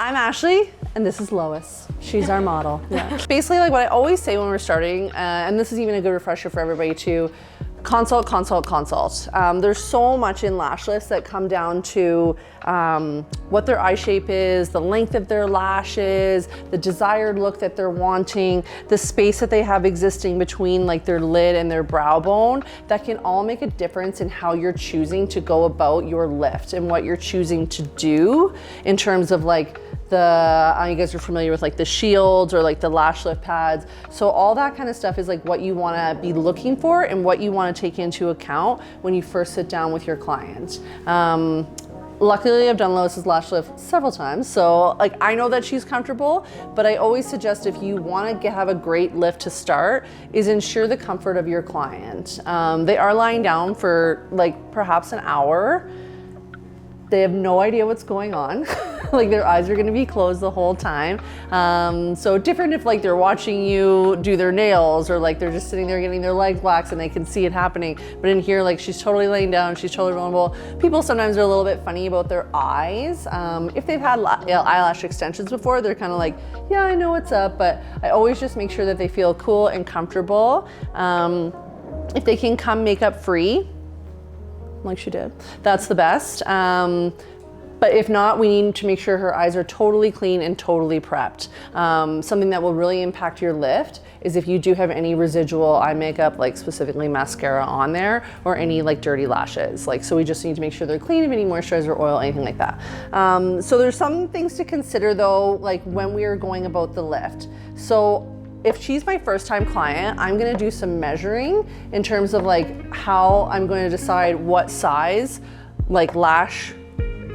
I'm Ashley, and this is Lois. She's our model. Yeah. Basically, like what I always say when we're starting, and this is even a good refresher for everybody too, consult, consult, consult. There's so much in lash lifts that come down to what their eye shape is, the length of their lashes, the desired look that they're wanting, the space that they have existing between like their lid and their brow bone. That can all make a difference in how you're choosing to go about your lift and what you're choosing to do in terms of like you guys are familiar with like the shields or like the lash lift pads. So all that kind of stuff is like what you want to be looking for and what you want to take into account when you first sit down with your client. Luckily, I've done Lois's lash lift several times, so like I know that she's comfortable, but I always suggest if you want to have a great lift to start, is ensure the comfort of your client. They are lying down for like perhaps an hour. They have no idea what's going on. Like their eyes are gonna be closed the whole time. So different if like they're watching you do their nails or like they're just sitting there getting their legs waxed and they can see it happening. But in here, like she's totally laying down, she's totally vulnerable. People sometimes are a little bit funny about their eyes. If they've had eyelash extensions before, they're kind of like, yeah, I know what's up, but I always just make sure that they feel cool and comfortable. If they can come makeup free, like she did, that's the best. But if not, we need to make sure her eyes are totally clean and totally prepped. Something that will really impact your lift is if you do have any residual eye makeup, like specifically mascara on there, or any like dirty lashes. Like, so we just need to make sure they're clean of any moisturizer, oil, anything like that. So there's some things to consider though, like when we are going about the lift. So if she's my first time client, I'm gonna do some measuring in terms of like how I'm going to decide what size, like lash,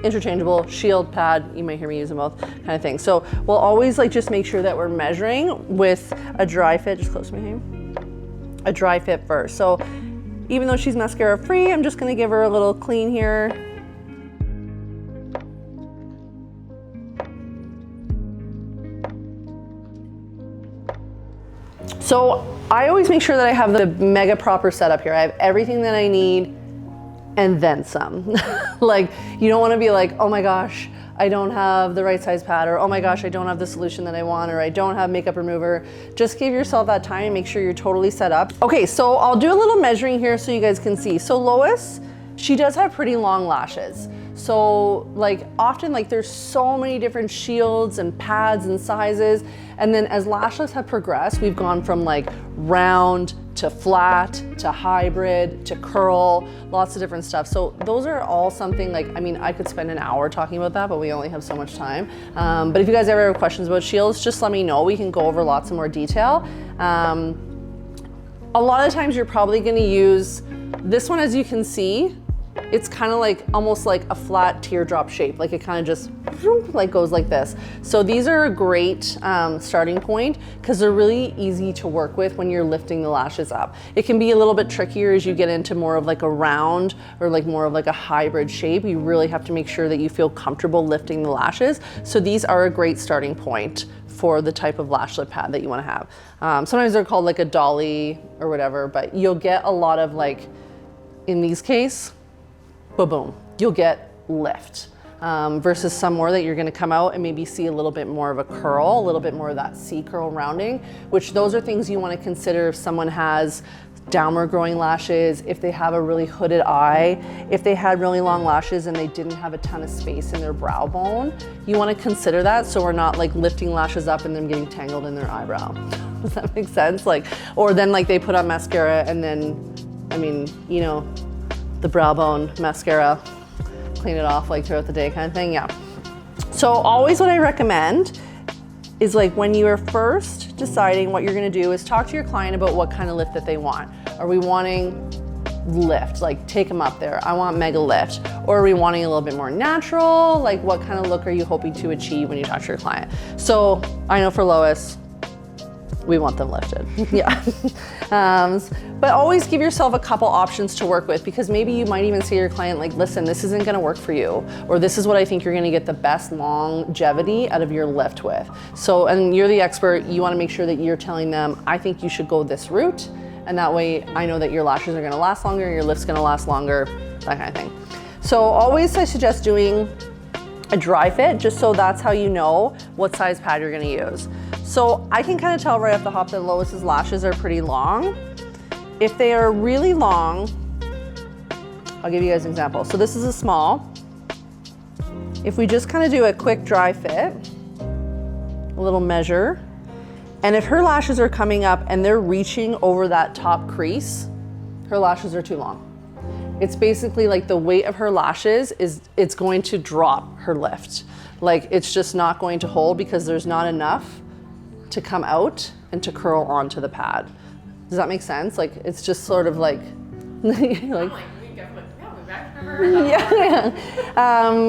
interchangeable, shield, pad, you might hear me use them both, kind of thing. So we'll always like just make sure that we're measuring with a dry fit, just close to me here, a dry fit first. So even though she's mascara free, I'm just gonna give her a little clean here. So I always make sure that I have the mega proper setup here. I have everything that I need and then some. Like, you don't wanna be like, oh my gosh, I don't have the right size pad, or oh my gosh, I don't have the solution that I want, or I don't have makeup remover. Just give yourself that time and make sure you're totally set up. Okay, so I'll do a little measuring here so you guys can see. So Lois, she does have pretty long lashes. So like often like there's so many different shields and pads and sizes. And then as lash lifts have progressed, we've gone from like round to flat to hybrid to curl, lots of different stuff. So those are all something like, I mean, I could spend an hour talking about that, but we only have so much time. But if you guys ever have questions about shields, just let me know. We can go over lots of more detail. A lot of times you're probably gonna use this one, as you can see. It's kind of like almost like a flat teardrop shape, like it kind of just like goes like this. So these are a great starting point because they're really easy to work with when you're lifting the lashes up. It can be a little bit trickier as you get into more of like a round or like more of like a hybrid shape. You really have to make sure that you feel comfortable lifting the lashes. So these are a great starting point for the type of lash lift pad that you want to have. Sometimes they're called like a dolly or whatever, but you'll get a lot of like, in these case, boom, you'll get lift versus some more that you're gonna come out and maybe see a little bit more of a curl, a little bit more of that C curl rounding, which those are things you wanna consider if someone has downward growing lashes, if they have a really hooded eye, if they had really long lashes and they didn't have a ton of space in their brow bone, you wanna consider that so we're not like lifting lashes up and them getting tangled in their eyebrow. Does that make sense? Like, or then like they put on mascara and then, I mean, you know, the brow bone mascara, clean it off like throughout the day kind of thing, yeah. So always what I recommend is like when you are first deciding what you're gonna do is talk to your client about what kind of lift that they want. Are we wanting lift, like take them up there? I want mega lift. Or are we wanting a little bit more natural? Like what kind of look are you hoping to achieve when you talk to your client? So I know for Lois, we want them lifted, yeah. But always give yourself a couple options to work with because maybe you might even say to your client like, listen, this isn't gonna work for you, or this is what I think you're gonna get the best longevity out of your lift with. So, and you're the expert, you wanna make sure that you're telling them, I think you should go this route, and that way I know that your lashes are gonna last longer, your lift's gonna last longer, that kind of thing. So always I suggest doing a dry fit, just so that's how you know what size pad you're gonna use. So I can kind of tell right off the hop that Lois's lashes are pretty long. If they are really long, I'll give you guys an example. So this is a small. If we just kind of do a quick dry fit, a little measure, and if her lashes are coming up and they're reaching over that top crease, her lashes are too long. It's basically like the weight of her lashes it's going to drop her lift. Like it's just not going to hold because there's not enough to come out and to curl onto the pad. Does that make sense? Like it's just sort of like, like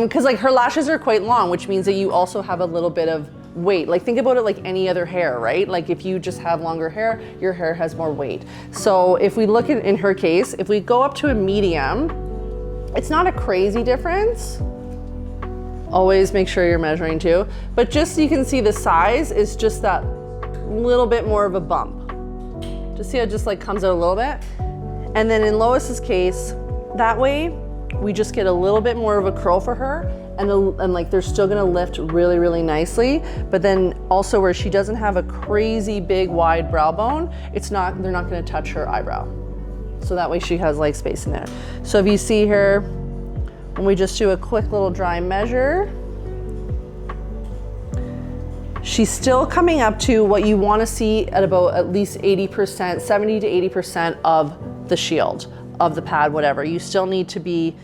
because like her lashes are quite long, which means that you also have a little bit of weight. Like think about it like any other hair, right? Like if you just have longer hair, your hair has more weight. So if we look at, in her case, if we go up to a medium, it's not a crazy difference. Always make sure you're measuring too, but just so you can see the size is just that little bit more of a bump. Just see how it just like comes out a little bit. And then in Lois's case, that way we just get a little bit more of a curl for her, and like they're still gonna lift really, really nicely. But then also where she doesn't have a crazy big wide brow bone, they're not gonna touch her eyebrow. So that way she has like space in there. So if you see here, when we just do a quick little dry measure, she's still coming up to what you wanna see at about at least 80%, 70 to 80% of the shield, of the pad, whatever. You still need to be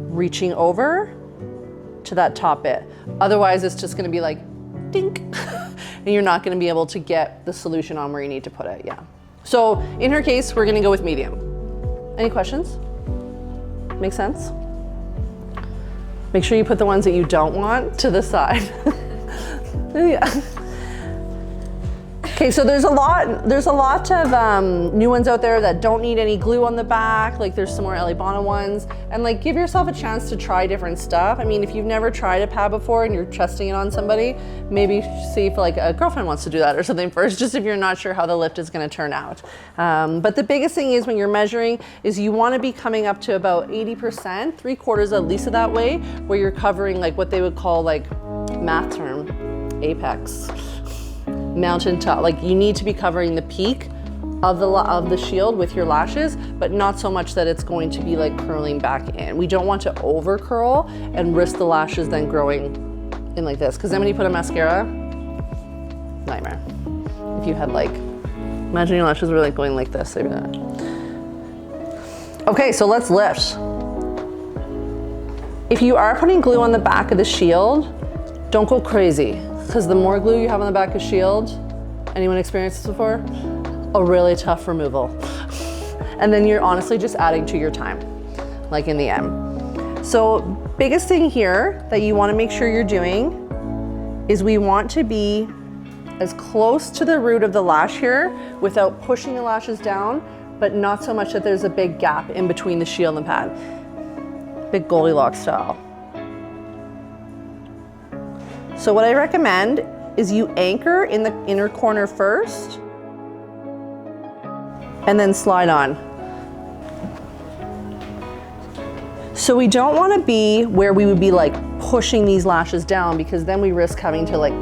reaching over to that top bit. Otherwise, it's just gonna be like, dink, and you're not gonna be able to get the solution on where you need to put it, yeah. So in her case, we're gonna go with medium. Any questions? Make sense? Make sure you put the ones that you don't want to the side. Yeah. Okay, so there's a lot of new ones out there that don't need any glue on the back. Like there's some more Elibana ones, and like give yourself a chance to try different stuff. I mean, if you've never tried a pad before and you're testing it on somebody, maybe see if like a girlfriend wants to do that or something first, just if you're not sure how the lift is gonna turn out. But the biggest thing is when you're measuring is you wanna be coming up to about 80%, 3/4 at least of that way, where you're covering like what they would call like math term, apex. Mountaintop, like you need to be covering the peak of the shield with your lashes, but not so much that it's going to be like curling back in. We don't want to over curl and risk the lashes then growing in like this, because then when you put a mascara, nightmare. If you had like, imagine your lashes were like going like this. Okay, so let's lift. If you are putting glue on the back of the shield, don't go crazy. Because the more glue you have on the back of shield, anyone experienced this before? A really tough removal. And then you're honestly just adding to your time, like in the end. So biggest thing here that you wanna make sure you're doing is we want to be as close to the root of the lash here without pushing the lashes down, but not so much that there's a big gap in between the shield and the pad. Big Goldilocks style. So what I recommend is you anchor in the inner corner first and then slide on. So we don't want to be where we would be like pushing these lashes down, because then we risk having to like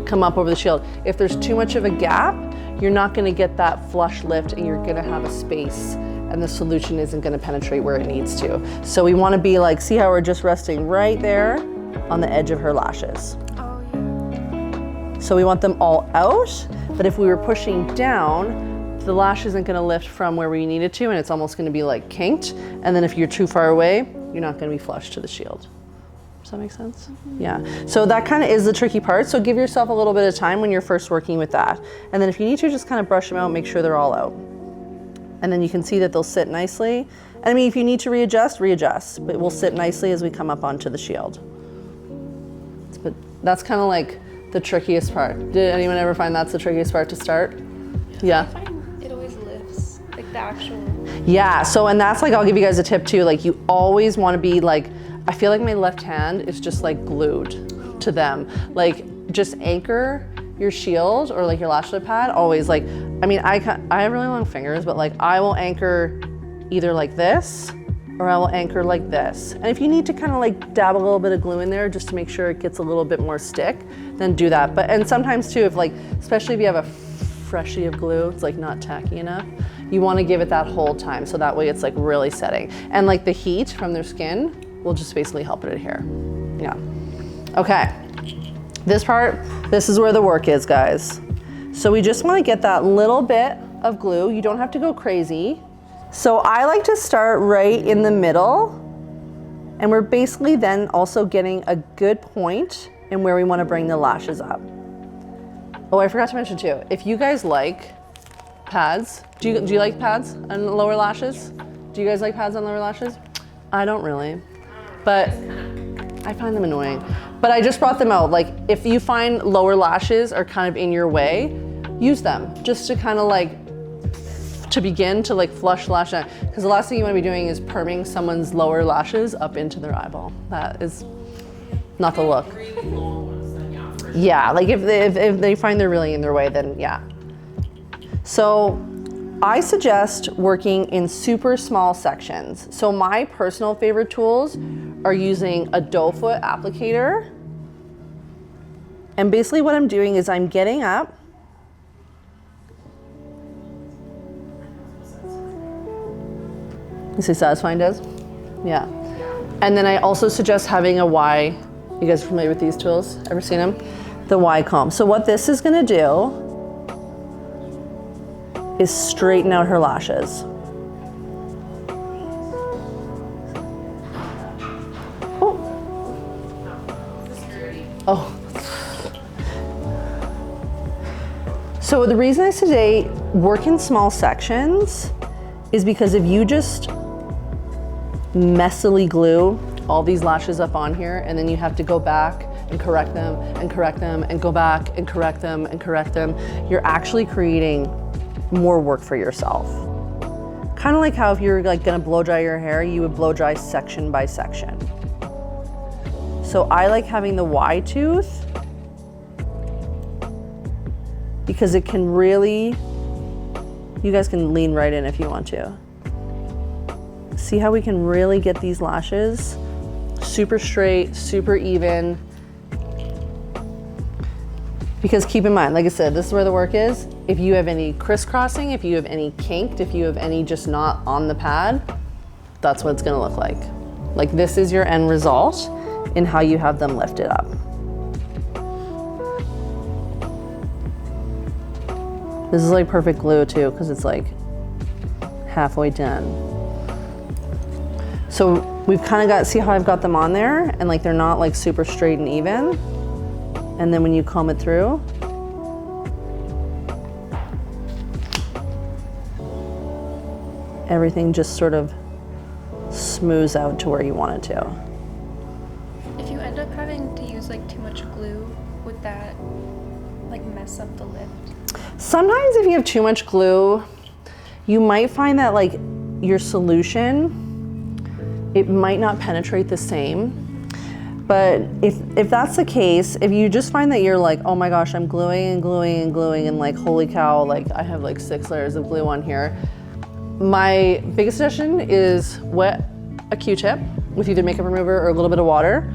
come up over the shield. If there's too much of a gap, you're not going to get that flush lift and you're going to have a space and the solution isn't going to penetrate where it needs to. So we want to be like, see how we're just resting right there on the edge of her lashes. Oh, yeah. So we want them all out, but if we were pushing down, the lash isn't gonna lift from where we need it to, and it's almost gonna be like kinked. And then if you're too far away, you're not gonna be flush to the shield. Does that make sense? Mm-hmm. Yeah. So that kind of is the tricky part. So give yourself a little bit of time when you're first working with that. And then if you need to, just kind of brush them out, make sure they're all out. And then you can see that they'll sit nicely. And I mean, if you need to readjust, but it will sit nicely as we come up onto the shield. But that's kind of like the trickiest part. Did anyone ever find that's the trickiest part to start? Yeah. I find it always lifts, like the actual. Yeah, so and that's like, I'll give you guys a tip too. Like you always want to be like, I feel like my left hand is just like glued to them. Like just anchor your shield or like your lash lip pad always. Like, I mean, I have really long fingers, but like I will anchor either like this or I will anchor like this. And if you need to kind of like dab a little bit of glue in there just to make sure it gets a little bit more stick, then do that. But, and sometimes too, if like, especially if you have a freshie of glue, it's like not tacky enough, you want to give it that whole time so that way it's like really setting. And like the heat from their skin will just basically help it adhere. Yeah. Okay. This part, this is where the work is, guys. So we just want to get that little bit of glue. You don't have to go crazy. So I like to start right in the middle, and we're basically then also getting a good point in where we want to bring the lashes up. Oh, I forgot to mention too, if you guys like pads, do you like pads on lower lashes? Do you guys like pads on lower lashes? I don't really, but I find them annoying. But I just brought them out. Like if you find lower lashes are kind of in your way, use them just to kind of like, to begin to like flush lash out. Because the last thing you want to be doing is perming someone's lower lashes up into their eyeball. That is not the look. Yeah, like if they find they're really in their way, then yeah. So I suggest working in super small sections. So my personal favorite tools are using a doe foot applicator. And basically what I'm doing is I'm getting up, you see satisfying does? Yeah. And then I also suggest having a Y. You guys are familiar with these tools? Ever seen them? The Y comb. So what this is gonna do is straighten out her lashes. Oh. So the reason I say work in small sections is because if you just messily glue all these lashes up on here and then you have to go back and correct them and correct them and go back and correct them and correct them, you're actually creating more work for yourself. Kind of like how if you're like gonna blow dry your hair, you would blow dry section by section. So I like having the Y tooth because it can really, you guys can lean right in if you want to. See how we can really get these lashes super straight, super even. Because keep in mind, like I said, this is where the work is. If you have any crisscrossing, if you have any kinked, if you have any just not on the pad, that's what it's gonna look like. Like this is your end result in how you have them lifted up. This is like perfect glue too, because it's like halfway done. So we've kind of got, see how I've got them on there and like they're not like super straight and even. And then when you comb it through, everything just sort of smooths out to where you want it to. If you end up having to use like too much glue, would that like mess up the lift? Sometimes if you have too much glue, you might find that like your solution, it might not penetrate the same. But if that's the case, if you just find that you're like, oh my gosh, I'm gluing and gluing and gluing and like, holy cow, like I have like 6 layers of glue on here. My biggest suggestion is wet a Q-tip with either makeup remover or a little bit of water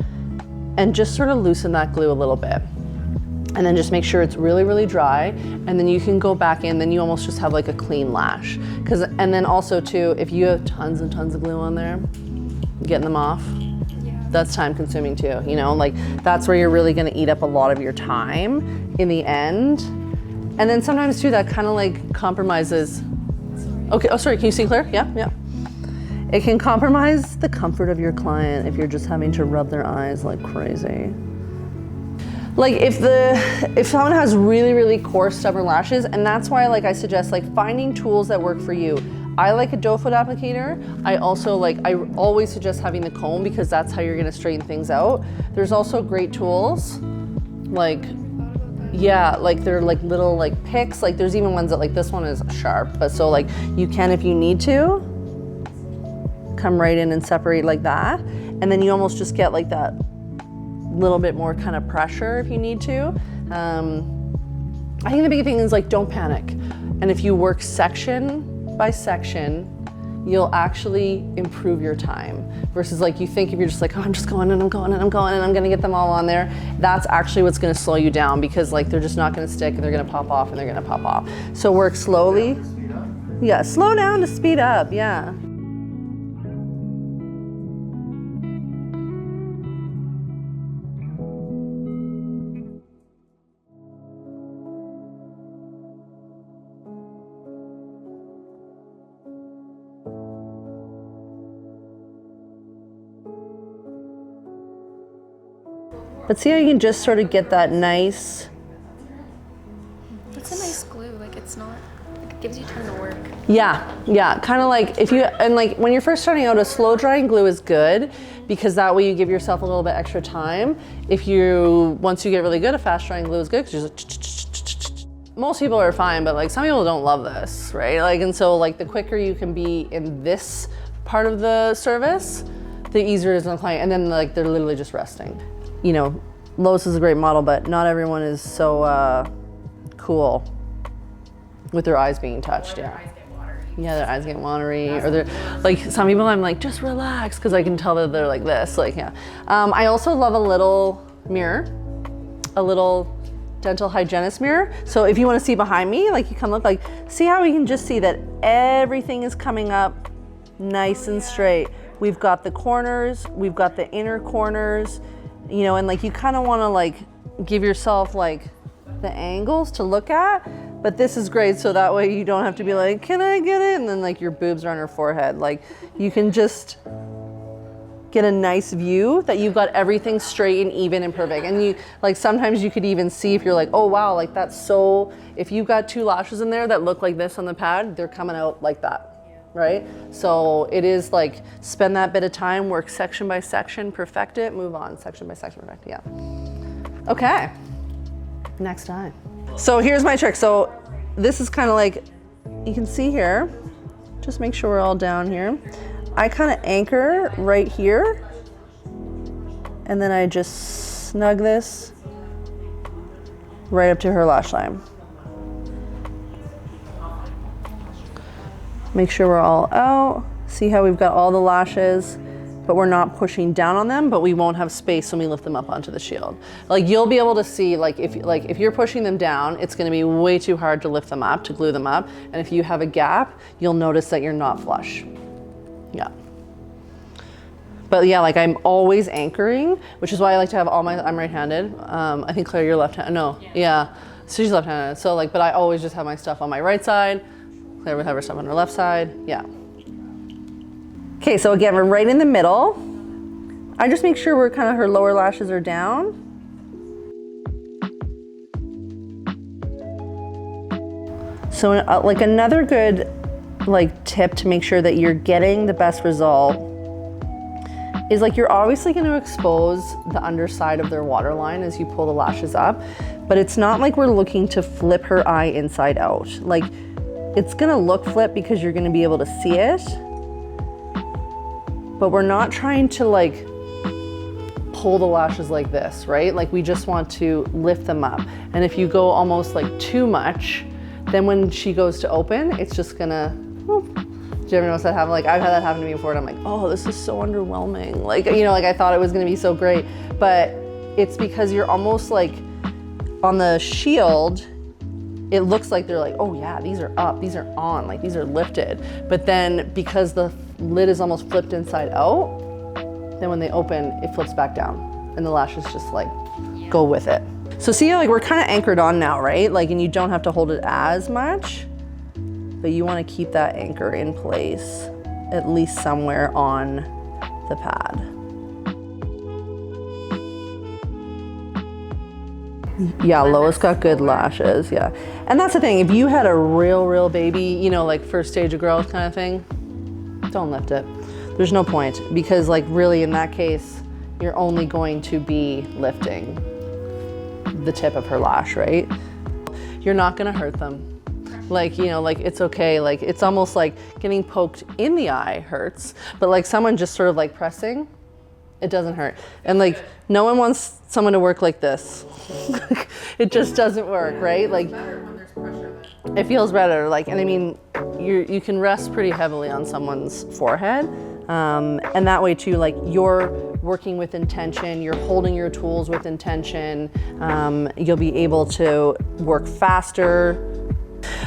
and just sort of loosen that glue a little bit. And then just make sure it's really, really dry. And then you can go back in, then you almost just have like a clean lash. And then also too, if you have tons and tons of glue on there, getting them off, that's time consuming too, you know? Like that's where you're really gonna eat up a lot of your time in the end. And then sometimes too, that kind of like compromises. Okay, oh sorry, can you see clear? Yeah, yeah. It can compromise the comfort of your client if you're just having to rub their eyes like crazy. Like if someone has really, really coarse, stubborn lashes, and that's why like I suggest like finding tools that work for you. I like a doe foot applicator. I always suggest having the comb because that's how you're gonna straighten things out. There's also great tools, like, yeah, like they're like little like picks. Like there's even ones that like this one is sharp, but so like you can, if you need to, come right in and separate like that. And then you almost just get like that little bit more kind of pressure if you need to. I think the big thing is like don't panic. And if you work section by section, you'll actually improve your time. Versus like you think if you're just like, oh, I'm just going and I'm going and I'm going and I'm gonna get them all on there, that's actually what's gonna slow you down because like they're just not gonna stick and they're gonna pop off and they're gonna pop off. So work slowly. Yeah, slow down to speed up, yeah. But see how you can just sort of get that nice. It's a nice glue, like it's not, it gives you time to work. Yeah, kind of like if you, and like when you're first starting out, a slow drying glue is good because that way you give yourself a little bit extra time. If you, once you get really good, a fast drying glue is good because you're just like, most people are fine, but like some people don't love this, right? Like, and so like the quicker you can be in this part of the service, the easier it is on the client. And then like they're literally just resting. You know, Lois is a great model, but not everyone is so cool with their eyes being touched. Yeah. Yeah, their eyes get watery, or they're like some people. I'm like, just relax, because I can tell that they're like this. Like, yeah. I also love a little mirror, a little dental hygienist mirror. So if you want to see behind me, like you can look like, see how we can just see that everything is coming up nice and straight. We've got the corners, we've got the inner corners. You know, and like you kind of want to like give yourself like the angles to look at, but this is great so that way you don't have to be like, can I get it? And then like your boobs are on her forehead. Like you can just get a nice view that you've got everything straight and even and perfect. And you like sometimes you could even see if you're like, oh wow, like that's so, if you've got two lashes in there that look like this on the pad, they're coming out like that. Right? So it is like, spend that bit of time, work section by section, perfect it, move on, section by section, perfect, yeah. Okay, next time. So here's my trick. So this is kind of like, you can see here, just make sure we're all down here. I kind of anchor right here, and then I just snug this right up to her lash line. Make sure we're all out. See how we've got all the lashes, but we're not pushing down on them, but we won't have space when we lift them up onto the shield. Like you'll be able to see, like if you're pushing them down, it's gonna be way too hard to lift them up, to glue them up. And if you have a gap, you'll notice that you're not flush. Yeah. But yeah, like I'm always anchoring, which is why I like to have all my, I'm right-handed. I think Claire, you're left-handed, no, yeah. So she's left-handed, so like, but I always just have my stuff on my right side. Claire would have her stuff on her left side, yeah. Okay, so again, we're right in the middle. I just make sure we're kind of, her lower lashes are down. So like another good like tip to make sure that you're getting the best result is like you're obviously going to expose the underside of their waterline as you pull the lashes up, but it's not like we're looking to flip her eye inside out. Like, it's gonna look flipped because you're gonna be able to see it, but we're not trying to like pull the lashes like this, right? Like we just want to lift them up. And if you go almost like too much, then when she goes to open, it's just gonna, whoop. Do you ever notice that happen? Like I've had that happen to me before and I'm like, oh, this is so underwhelming. Like, you know, like I thought it was gonna be so great, but it's because you're almost like on the shield, it looks like they're like, oh yeah, these are up, these are on, like these are lifted. But then because the lid is almost flipped inside out, then when they open, it flips back down and the lashes just like go with it. So see how like we're kind of anchored on now, right? Like, and you don't have to hold it as much, but you want to keep that anchor in place, at least somewhere on the pad. Yeah, Lois got good lashes, yeah. And that's the thing, if you had a real baby, you know, like first stage of growth kind of thing, don't lift it. There's no point, because like really in that case, you're only going to be lifting the tip of her lash, right? You're not gonna hurt them. Like, you know, like it's okay. Like it's almost like getting poked in the eye hurts, but like someone just sort of like pressing, it doesn't hurt. And like, no one wants someone to work like this. It just doesn't work, right? Like, it feels better. Like, and I mean, you can rest pretty heavily on someone's forehead. And that way too, like you're working with intention, you're holding your tools with intention, you'll be able to work faster.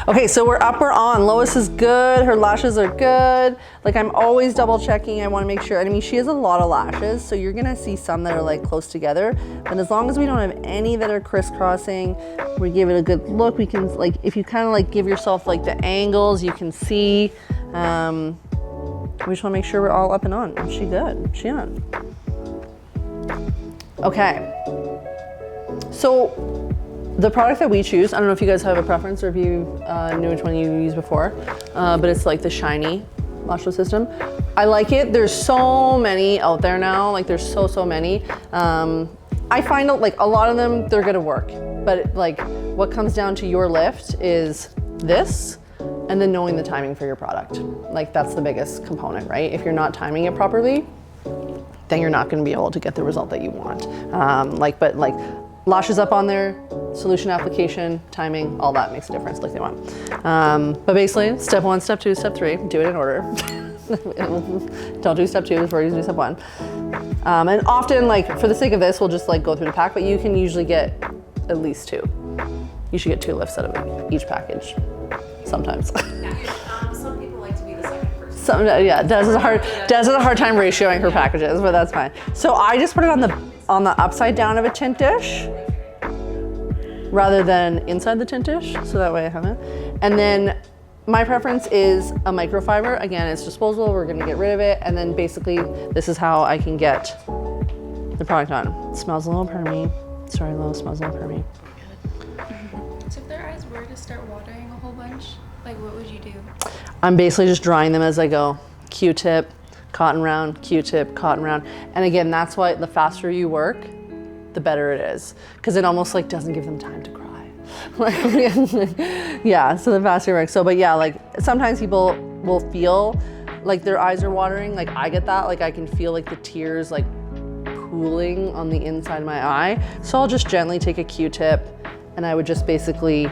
Okay, so we're up, we're on. Lois is good, her lashes are good. Like I'm always double checking, I wanna make sure. I mean, she has a lot of lashes, so you're gonna see some that are like close together, but as long as we don't have any that are crisscrossing, we give it a good look. We can, like, if you kind of like give yourself like the angles, you can see. We just wanna make sure we're all up and on. Is she good? Is she on? Okay, so the product that we choose, I don't know if you guys have a preference or if you knew which one you used before, but it's like the shiny lash lift system. I like it. There's so many out there now. Like there's so many. I find out like a lot of them, they're gonna work, but like what comes down to your lift is this, and then knowing the timing for your product. Like that's the biggest component, right? If you're not timing it properly, then you're not gonna be able to get the result that you want. But lashes up on there, solution application, timing, all that makes a difference like they want. But basically, step 1, step 2, step 3, do it in order. Don't do step 2 before you do step 1. And often, like for the sake of this, we'll just like go through the pack, but you can usually get at least 2. You should get 2 lifts out of each package, sometimes. Some people like to be the second person. Des has a hard time ratioing her packages, but that's fine. So I just put it on the upside down of a tint dish rather than inside the tint dish, so that way I have it. And then my preference is a microfiber. Again, it's disposable, we're gonna get rid of it, and then basically this is how I can get the product on. It smells a little permy. Sorry, Lo, smells a little permy. So if their eyes were to start watering a whole bunch, like what would you do? I'm basically just drying them as I go. Q-tip, cotton round, Q-tip, cotton round. And again, that's why the faster you work, the better it is. Because it almost like doesn't give them time to cry. Yeah, so the faster you work. So, but yeah, like sometimes people will feel like their eyes are watering. Like I get that, like I can feel like the tears like pooling on the inside of my eye. So I'll just gently take a Q-tip and I would just basically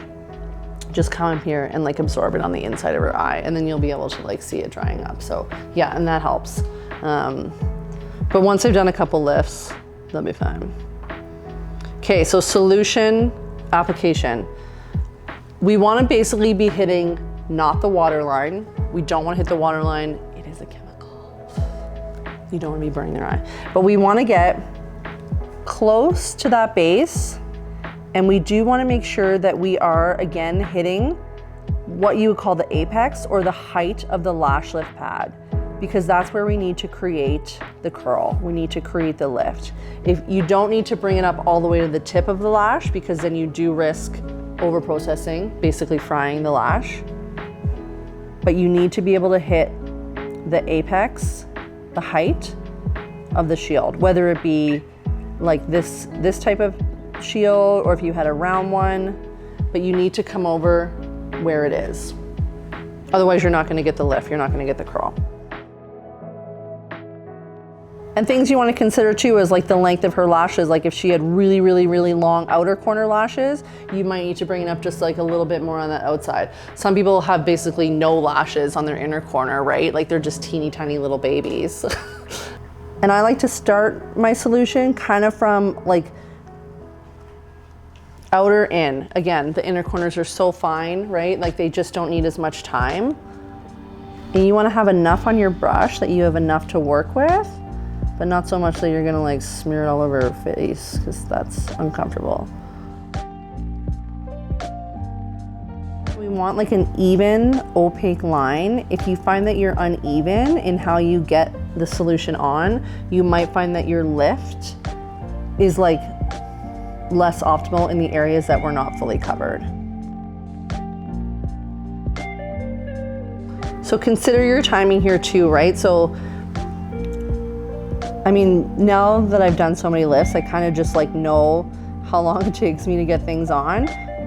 just come here and like absorb it on the inside of her eye, and then you'll be able to like see it drying up. So yeah, and that helps. But once I've done a couple lifts, they'll be fine. Okay, so solution application. We want to basically be hitting not the water line. We don't want to hit the water line. It is a chemical. You don't want to be burning their eye. But we want to get close to that base. And we do want to make sure that we are, again, hitting what you would call the apex or the height of the lash lift pad, because that's where we need to create the curl. We need to create the lift. If you don't need to bring it up all the way to the tip of the lash, because then you do risk over processing, basically frying the lash. But you need to be able to hit the apex, the height of the shield, whether it be like this type of shield or if you had a round one, but you need to come over where it is. Otherwise you're not going to get the lift, you're not going to get the curl. And things you want to consider too is like the length of her lashes. Like if she had really long outer corner lashes, you might need to bring it up just like a little bit more on that outside. Some people have basically no lashes on their inner corner, right? Like they're just teeny tiny little babies. And I like to start my solution kind of from like outer in. Again, the inner corners are so fine, right? Like they just don't need as much time. And you want to have enough on your brush that you have enough to work with, but not so much that you're gonna like smear it all over her face, because that's uncomfortable. We want like an even, opaque line. If you find that you're uneven in how you get the solution on, you might find that your lift is like less optimal in the areas that were not fully covered. So consider your timing here too, right? So, I mean, now that I've done so many lifts, I kind of just like know how long it takes me to get things on.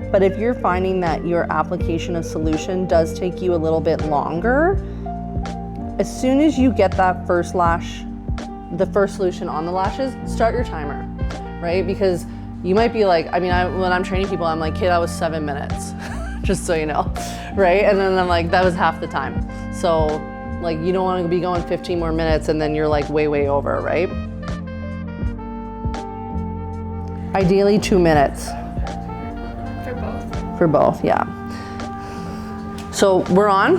But if you're finding that your application of solution does take you a little bit longer, as soon as you get that first lash, the first solution on the lashes, start your timer, right? Because you might be like, I mean, when I'm training people, I'm like, okay, that was 7 minutes. just so you know, right? And then I'm like, that was half the time. So like, you don't want to be going 15 more minutes and then you're like way over, right? Ideally 2 minutes. For both? For both, yeah. So we're on.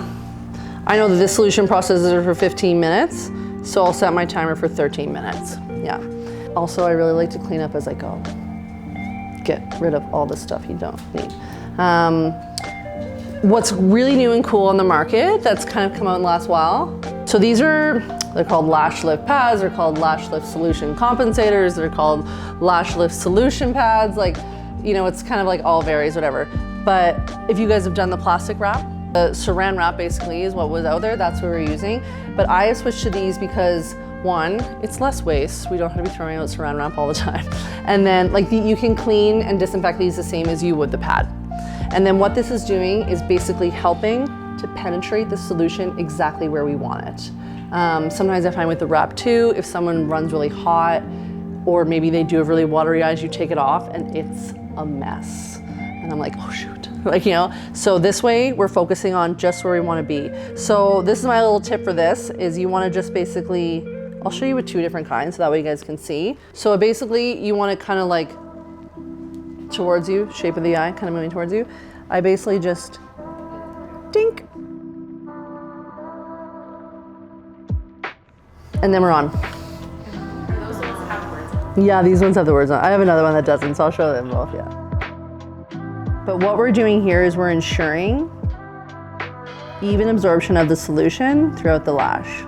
I know that this solution processes are for 15 minutes, so I'll set my timer for 13 minutes, yeah. Also, I really like to clean up as I go. Get rid of all the stuff you don't need. What's really new and cool on the market that's kind of come out in the last while. So they're called Lash Lift pads, they're called Lash Lift Solution Compensators, they're called Lash Lift Solution pads, like, you know, it's kind of like all varies, whatever. But if you guys have done the plastic wrap, the saran wrap basically is what was out there, that's what we're using. But I have switched to these because one, it's less waste. We don't have to be throwing out saran wrap all the time. And then like you can clean and disinfect these the same as you would the pad. And then what this is doing is basically helping to penetrate the solution exactly where we want it. Sometimes I find with the wrap too, if someone runs really hot or maybe they do have really watery eyes, you take it off and it's a mess. And I'm like, oh shoot, like, you know? So this way we're focusing on just where we wanna be. So this is my little tip for this, is you wanna just basically, I'll show you with 2 different kinds so that way you guys can see. So basically you wanna kinda like towards you, shape of the eye, kind of moving towards you. I basically just dink. And then we're on. Those ones have words on them. Yeah, these ones have the words on. I have another one that doesn't, so I'll show them both, yeah. But what we're doing here is we're ensuring even absorption of the solution throughout the lash.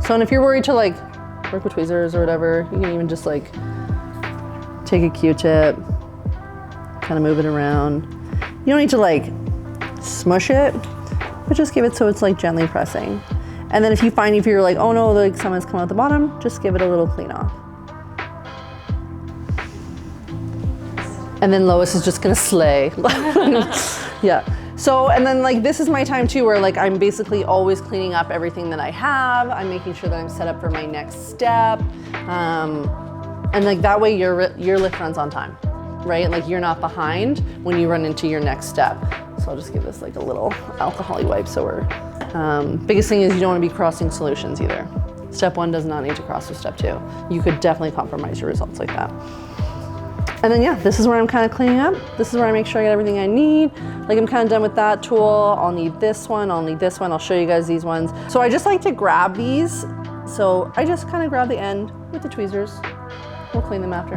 So, and if you're worried to like work with tweezers or whatever, you can even just like take a Q-tip, kind of move it around. You don't need to like smush it, but just give it so it's like gently pressing. And then if you're like, oh no, like someone's come out the bottom, just give it a little clean off. And then Lois is just gonna slay. Yeah. So, and then like this is my time too, where like I'm basically always cleaning up everything that I have. I'm making sure that I'm set up for my next step. And like that way your lift runs on time, right? Like you're not behind when you run into your next step. So I'll just give this like a little alcohol-y wipe. So biggest thing is you don't want to be crossing solutions either. Step 1 does not need to cross with step 2. You could definitely compromise your results like that. And then yeah, this is where I'm kind of cleaning up. This is where I make sure I get everything I need. Like I'm kind of done with that tool. I'll need this one, I'll need this one. I'll show you guys these ones. So I just like to grab these. So I just kind of grab the end with the tweezers. We'll clean them after.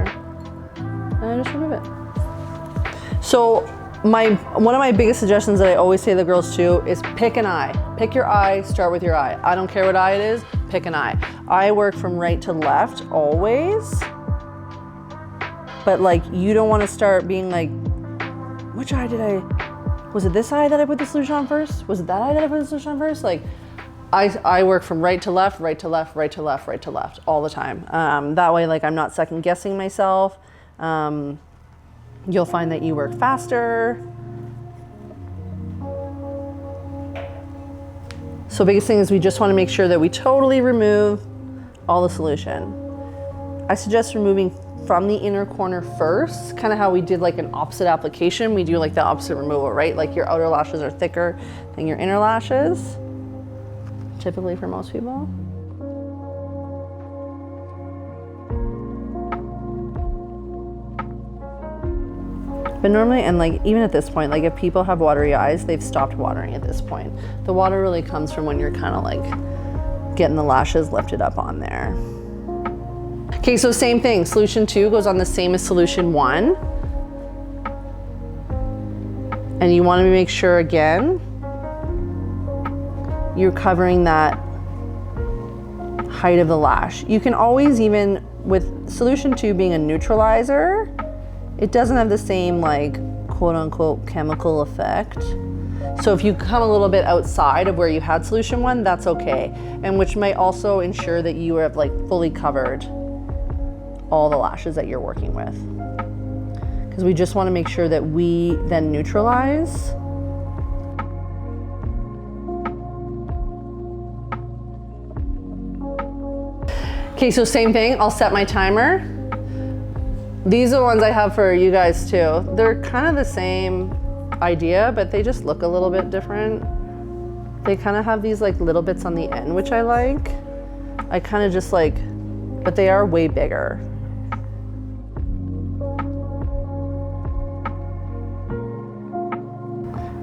And I just remove it. So one of my biggest suggestions that I always say to the girls too is pick an eye. Pick your eye, start with your eye. I don't care what eye it is, pick an eye. I work from right to left always. But like, you don't want to start being like, which eye was it this eye that I put the solution on first? Was it that eye that I put the solution on first? Like, I work from right to left, right to left, right to left, right to left all the time. That way, like I'm not second guessing myself. You'll find that you work faster. So biggest thing is we just want to make sure that we totally remove all the solution. I suggest removing from the inner corner first, kind of how we did like an opposite application. We do like the opposite removal, right? Like your outer lashes are thicker than your inner lashes, typically for most people. But normally, and like even at this point, like if people have watery eyes, they've stopped watering at this point. The water really comes from when you're kind of like getting the lashes lifted up on there. Okay, so same thing, solution 2 goes on the same as solution 1. And you want to make sure again, you're covering that height of the lash. You can always, even with solution 2 being a neutralizer, it doesn't have the same like quote unquote chemical effect. So if you come a little bit outside of where you had solution 1, that's okay. And which might also ensure that you have like fully covered all the lashes that you're working with. Because we just want to make sure that we then neutralize. Okay, so same thing, I'll set my timer. These are the ones I have for you guys too. They're kind of the same. idea, but they just look a little bit different. They kind of have these like little bits on the end, which I like. I kind of just like, but they are way bigger.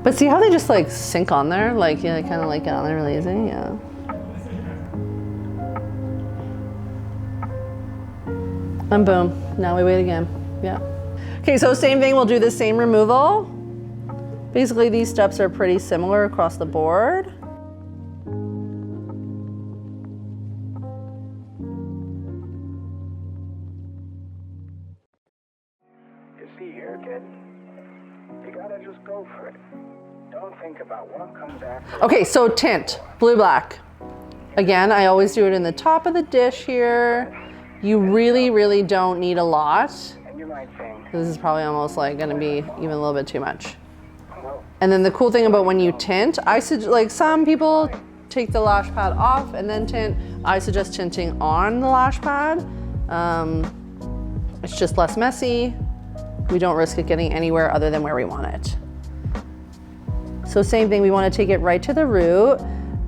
But see how they just like sink on there? Like, yeah, kind of like get on there really easy, yeah. And boom, now we wait again, yeah. Okay, so same thing, we'll do the same removal. Basically, these steps are pretty similar across the board. You see here, kid? You gotta just go for it. Don't think about what comes after. Okay, so tint, blue black. Again, I always do it in the top of the dish here. You really, really don't need a lot. And you might think, This is probably almost like gonna be even a little bit too much. well, And then the cool thing about when you tint, like some people take the lash pad off and then tint. I suggest tinting on the lash pad. It's just less messy. We don't risk it getting anywhere other than where we want it. So same thing, we want to take it right to the root,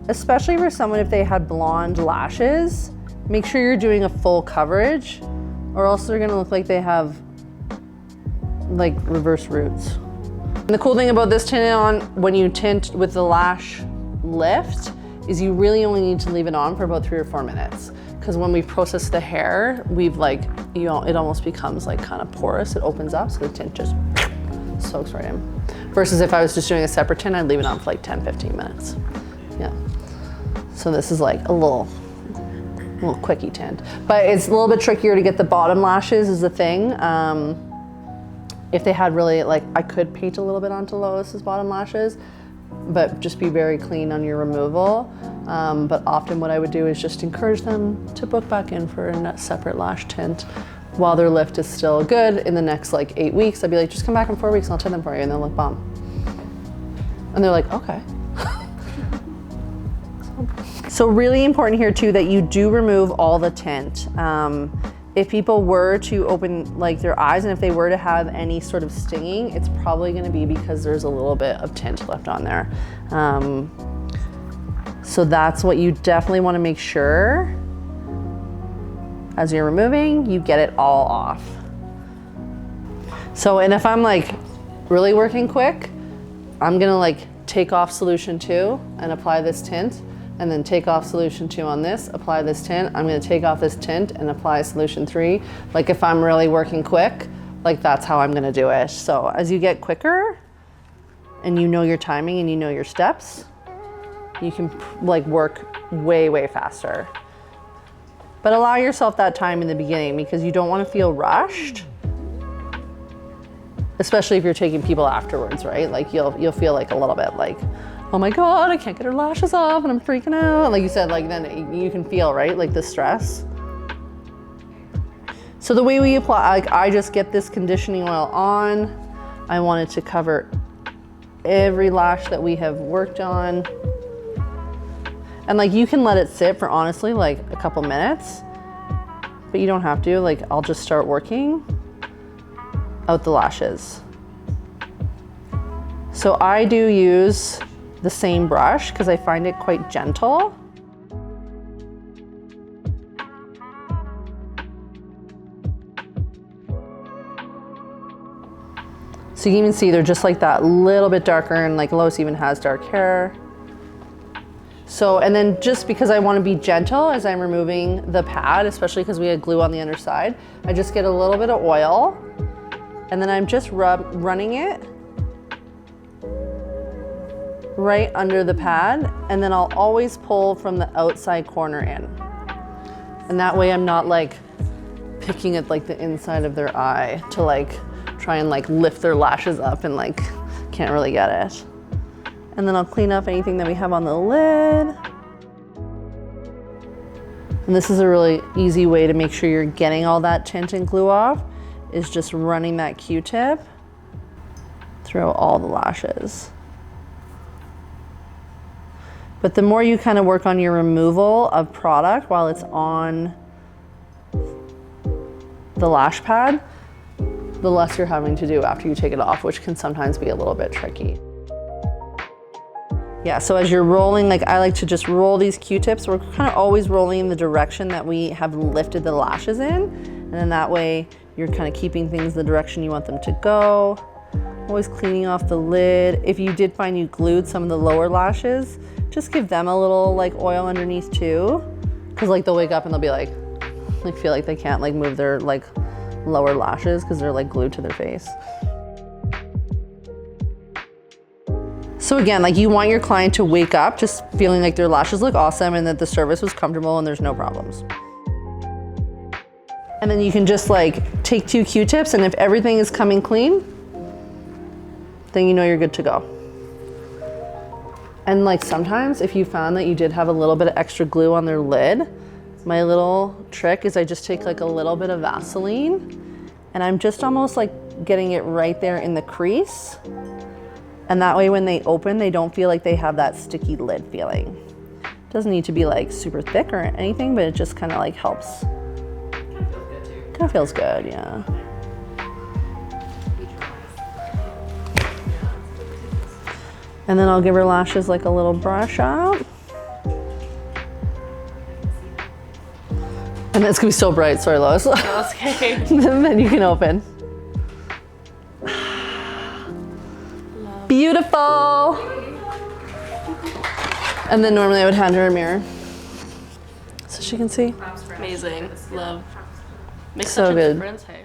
especially for someone if they had blonde lashes. Make sure you're doing a full coverage or else they're gonna look like they have like reverse roots. And the cool thing about this tint on when you tint with the lash lift is you really only need to leave it on for about 3 or 4 minutes. Because when we process the hair, we've like, it almost becomes like kind of porous. It opens up, so the tint just soaks right in. Versus if I was just doing a separate tint, I'd leave it on for like 10, 15 minutes. Yeah. So this is like a little quickie tint. But it's a little bit trickier to get the bottom lashes is the thing. If they had really, like, I could paint a little bit onto Lois's bottom lashes, but just be very clean on your removal. But often what I would do is just encourage them to book back in for a separate lash tint while their lift is still good. In the next like 8 weeks, I'd be like, just come back in 4 weeks and I'll tint them for you and they'll look bomb. And they're like, okay. So really important here too that you do remove all the tint. If people were to open like their eyes and if they were to have any sort of stinging, it's probably gonna be because there's a little bit of tint left on there. So that's what you definitely wanna make sure as you're removing, you get it all off. So, and if I'm like really working quick, I'm gonna like take off solution 2 and apply this tint, and then take off solution 2 on this, apply this tint. I'm gonna take off this tint and apply solution 3. Like if I'm really working quick, like that's how I'm gonna do it. So as you get quicker and you know your timing and you know your steps, you can like work way, way faster. But allow yourself that time in the beginning because you don't wanna feel rushed, especially if you're taking people afterwards, right? Like you'll feel like a little bit like, oh my God, I can't get her lashes off and I'm freaking out. Like you said, like then you can feel, right? Like the stress. So the way we apply, like I just get this conditioning oil on. I want it to cover every lash that we have worked on. And like you can let it sit for honestly like a couple minutes, but you don't have to. Like I'll just start working out the lashes. So I do use the same brush because I find it quite gentle. So you can even see they're just like that little bit darker, and like Lois even has dark hair. So, and then just because I want to be gentle as I'm removing the pad, especially because we had glue on the underside, I just get a little bit of oil and then I'm just running it right under the pad, and then I'll always pull from the outside corner in. And that way I'm not like picking at like the inside of their eye to like try and like lift their lashes up and like can't really get it. And then I'll clean up anything that we have on the lid. And this is a really easy way to make sure you're getting all that tint and glue off, is just running that Q-tip through all the lashes. But the more you kind of work on your removal of product while it's on the lash pad, the less you're having to do after you take it off, which can sometimes be a little bit tricky. Yeah, so as you're rolling, like I like to just roll these Q-tips. We're kind of always rolling in the direction that we have lifted the lashes in. And then that way you're kind of keeping things the direction you want them to go. Always cleaning off the lid. If you did find you glued some of the lower lashes, just give them a little like oil underneath too. Cause like they'll wake up and they'll be like feel like they can't like move their like lower lashes because they're like glued to their face. So again, like you want your client to wake up just feeling like their lashes look awesome and that the service was comfortable and there's no problems. And then you can just like take 2 Q-tips, and if everything is coming clean, then you know you're good to go. And like sometimes if you found that you did have a little bit of extra glue on their lid, my little trick is I just take like a little bit of Vaseline and I'm just almost like getting it right there in the crease. And that way when they open, they don't feel like they have that sticky lid feeling. It doesn't need to be like super thick or anything, but it just kind of like helps. Kind of feels good, yeah. And then I'll give her lashes like a little brush out. And it's gonna be so bright, sorry Lois. That's okay. And then you can open. Beautiful. And then normally I would hand her a mirror so she can see. Amazing. Love. Makes So such a good. difference. Hey.